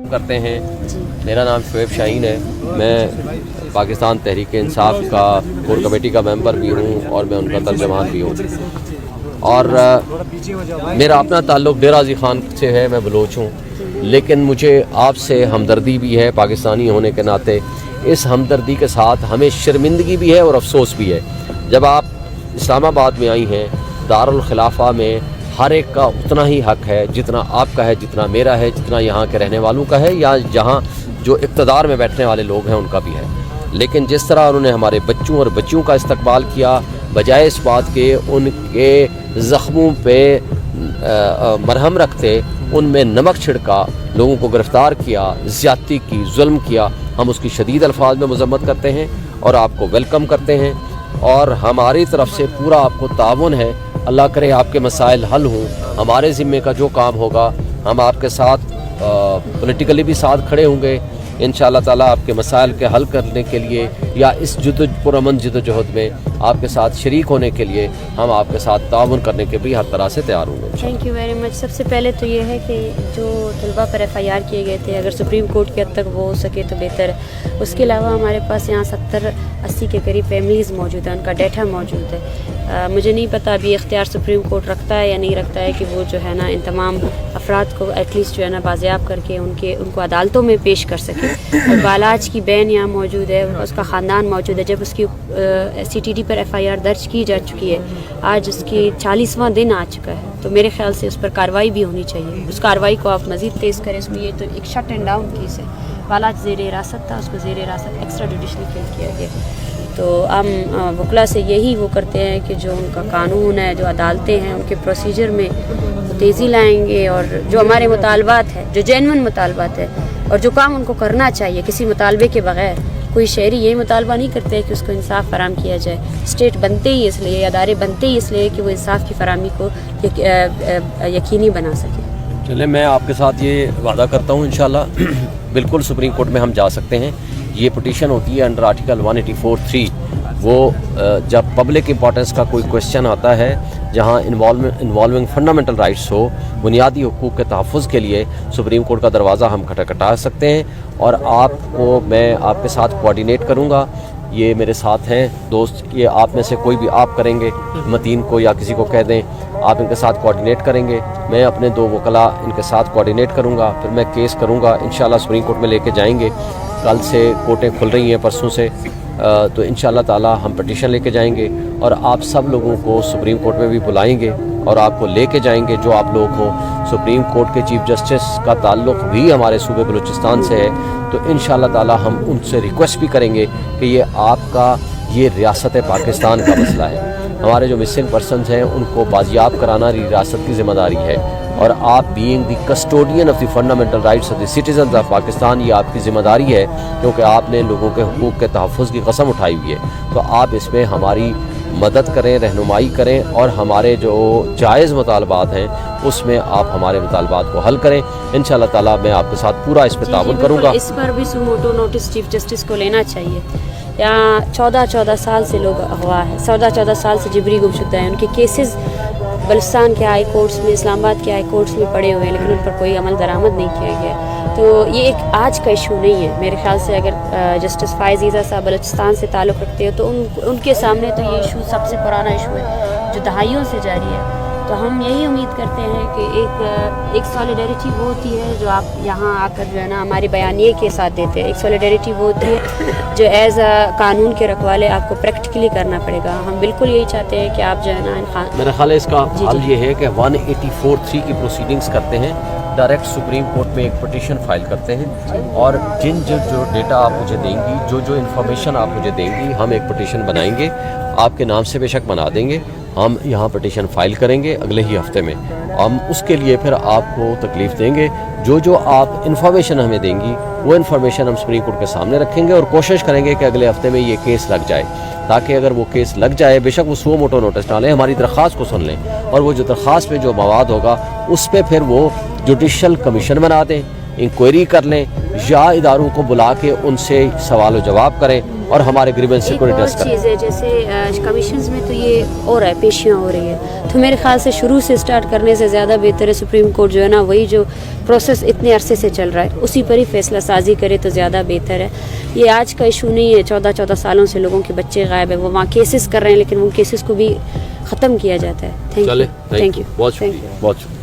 करते हैं। मेरा नाम शुएब शाहीन है। मैं पाकिस्तान तहरीक इंसाफ का कोर कमेटी का मेंबर भी हूँ और मैं उनका तर्जमान भी हूँ। और मेरा अपना ताल्लुक़ डेरा गाज़ी ख़ान से है, मैं बलोच हूँ, लेकिन मुझे आपसे हमदर्दी भी है पाकिस्तानी होने के नाते। इस हमदर्दी के साथ हमें शर्मिंदगी भी है और अफसोस भी है। जब आप इस्लामाबाद में आई हैं, दारुल खिलाफा में हर एक का उतना ही हक है जितना आपका है, जितना मेरा है, जितना यहाँ के रहने वालों का है, या जहाँ जो इक़्तिदार में बैठने वाले लोग हैं उनका भी है। लेकिन जिस तरह उन्होंने हमारे बच्चों और बच्चियों का इस्तकबाल किया, बजाय इस बात के उनके ज़ख्मों पे मरहम रखते उनमें नमक छिड़का, लोगों को गिरफ़्तार किया, ज़्यादती की, जुल्म किया, हम उसकी शदीद अल्फाज में मज़म्मत करते हैं और आपको वेलकम करते हैं। और हमारी तरफ से पूरा आपको ताउन है। अल्लाह करे आपके मसाइल हल हों। हमारे ज़िम्मे का जो काम होगा हम आपके साथ पॉलिटिकली भी साथ खड़े होंगे इंशाअल्लाह ताला, आपके मसाइल के हल करने के लिए या इस पुरअमन जदोजहद में आपके साथ शरीक होने के लिए हम आपके साथ ताउन करने के भी हर तरह से तैयार होंगे। Thank you very much. सबसे पहले तो ये है कि जो तलबा पर FIR किए गए थे, अगर सुप्रीम कोर्ट के हद तक वो हो सके तो बेहतर है। उसके अलावा हमारे पास यहाँ 70-80 के करीब फैमिलीज़ मौजूद हैं, उनका डाटा मौजूद है। मुझे नहीं पता अभी इख्तियार सुप्रीम कोर्ट रखता है या नहीं रखता है कि वो जो है ना इन तमाम अफराद को एटलीस्ट जो है ना बाज़ियाब करके उनको अदालतों में पेश कर सके। और बालाज की बहन यहाँ मौजूद है, उसका ख़ानदान मौजूद है। जब उसकी CTD पर FIR दर्ज की जा चुकी है, आज उसकी 40वां दिन आ चुका है, तो मेरे ख्याल से उस पर कार्रवाई भी होनी चाहिए। उस कार्रवाई को आप मज़ीद तेज़ करें। इसमें ये तो एक शट एंड डाउन केस है। बालाज ज़ेर हिरासत था, उसको ज़ेर हिरासत एक्स्ट्रा जुडिशली किल किया गया। तो हम वकला से यही वो करते हैं कि जो उनका कानून है, जो अदालतें हैं, उनके प्रोसीजर में तेज़ी लाएंगे और जो हमारे मुतालबात है, जो जेन्युइन मुतालबात है और जो काम उनको करना चाहिए किसी मुतालबे के बग़ैर। कोई शहरी यही मुतालबा नहीं करते है कि उसको इंसाफ फराम किया जाए। स्टेट बनते ही इसलिए, अदारे बनते ही इसलिए कि वो इंसाफ की फरामी को यकीनी बना सके। चले, मैं आपके साथ ये वादा करता हूँ इंशाल्लाह बिल्कुल सुप्रीम कोर्ट में हम जा सकते हैं। ये पिटीशन होती है अंडर आर्टिकल 184(3). वो जब पब्लिक इंपॉर्टेंस का कोई क्वेश्चन आता है, जहाँ इन्वॉल्विंग फंडामेंटल राइट्स हो, बुनियादी हुकूक के तहफ़्फ़ुज़ के लिए सुप्रीम कोर्ट का दरवाज़ा हम खटखटा सकते हैं। और आपको मैं आपके साथ कोऑर्डिनेट करूँगा। ये मेरे साथ हैं दोस्त, ये आप में से कोई भी आप करेंगे, मतीन को या किसी को कह दें, आप इनके साथ कोऑर्डिनेट करेंगे। मैं अपने 2 वकला इनके साथ कोऑर्डिनेट करूँगा, फिर मैं केस करूँगा, इंशाल्लाह सुप्रीम कोर्ट में लेके जाएंगे। कल से कोर्टें खुल रही हैं, परसों से, तो इंशाल्लाह ताला हम पिटीशन लेके जाएंगे और आप सब लोगों को सुप्रीम कोर्ट में भी बुलाएंगे और आपको लेके जाएंगे। जो आप लोग हो, सुप्रीम कोर्ट के चीफ जस्टिस का ताल्लुक़ भी हमारे सूबे बलूचिस्तान से है, तो इंशाल्लाह ताला हम उनसे रिक्वेस्ट भी करेंगे कि ये आपका, ये रियासत पाकिस्तान का मसला है। हमारे जो मिसिंग पर्सनस हैं उनको बाजियाब कराना रियासत की ज़िम्मेदारी है, और आप being the custodian of the fundamental rights of the citizens of Pakistan, ये आपकी ज़िम्मेदारी है, क्योंकि आपने लोगों के हुकूक के तहफ़्फ़ुज़ की कसम उठाई हुई है। तो आप इसमें हमारी मदद करें, रहनुमाई करें और हमारे जो जायज़ मुतालबात हैं उसमें आप हमारे मुतालबात को हल करें। इंशाअल्लाह ताला मैं आपके साथ पूरा इस पर ताउन करूँगा। इस पर भी सुमोटो नोटिस चीफ जस्टिस को लेना चाहिए। यहाँ 14 साल से लोग अगवा हैं, 14 साल से जिबरी गुमशुदा हैं। उनके केसेस बलुचिस्तान के हाई कोर्ट्स में, इस्लामाबाद के हाई कोर्ट्स में पड़े हुए हैं, लेकिन उन पर कोई अमल दरामद नहीं किया गया। तो ये एक आज का इशू नहीं है मेरे ख्याल से। अगर जस्टिस फ़ाइज़ ईसा साहब बलूचिस्तान से ताल्लुक़ रखते हो तो उनके सामने तो ये इशू सबसे पुराना इशू है जो दहाइयों से जारी है। तो हम यही उम्मीद करते हैं कि एक सॉलिडेरिटी वो होती है जो आप यहाँ आकर जो है ना हमारे बयानिए के साथ देते हैं। एक सॉलिडेरिटी वो होती है जो एज़ कानून के रखवाले आपको प्रैक्टिकली करना पड़ेगा। हम बिल्कुल यही चाहते हैं कि आप जो है ना, मेरा ख्याल है इसका हल ये है कि 184(3) की प्रोसीडिंग्स करते हैं, डायरेक्ट सुप्रीम कोर्ट में एक पिटीशन फाइल करते हैं, और जो डेटा आप मुझे देंगी, जो इन्फॉर्मेशन आप मुझे देंगी, हम एक पिटीशन बनाएंगे, आपके नाम से बेशक बना देंगे। हम यहाँ पिटीशन फाइल करेंगे अगले ही हफ्ते में। हम उसके लिए फिर आपको तकलीफ़ देंगे। जो आप इन्फॉर्मेशन हमें देंगी वो इन्फॉर्मेशन हम सुप्रीम कोर्ट के सामने रखेंगे और कोशिश करेंगे कि अगले हफ्ते में ये केस लग जाए, ताकि अगर वो केस लग जाए, बेशक वो सो मोटो नोटिस ना लें, हमारी दरख्वास्त को सुन लें, और वो जो दरख्वास्त में जो मवाद होगा उस पर फिर वो जुडिशल कमीशन बना दें, इंक्वायरी कर लें, या इदारों को बुला के उनसे सवाल व जवाब करें اور ہمارے گریونس کو ایک اور ریڈریس کریں. چیز ہے جیسے کمیشنز میں تو یہ ہو رہا ہے، پیشیاں ہو رہی ہے، تو میرے خیال سے شروع سے اسٹارٹ کرنے سے زیادہ بہتر ہے سپریم کورٹ جو ہے نا وہی جو پروسیس اتنے عرصے سے چل رہا ہے اسی پر ہی فیصلہ سازی کرے تو زیادہ بہتر ہے. یہ آج کا ایشو نہیں ہے، 14 سالوں سے لوگوں کے بچے غائب ہیں، وہ وہاں کیسز کر رہے ہیں لیکن وہ کیسز کو بھی ختم کیا جاتا ہے. چلے تھینک یو. بہت شکریہ بہت شکریہ.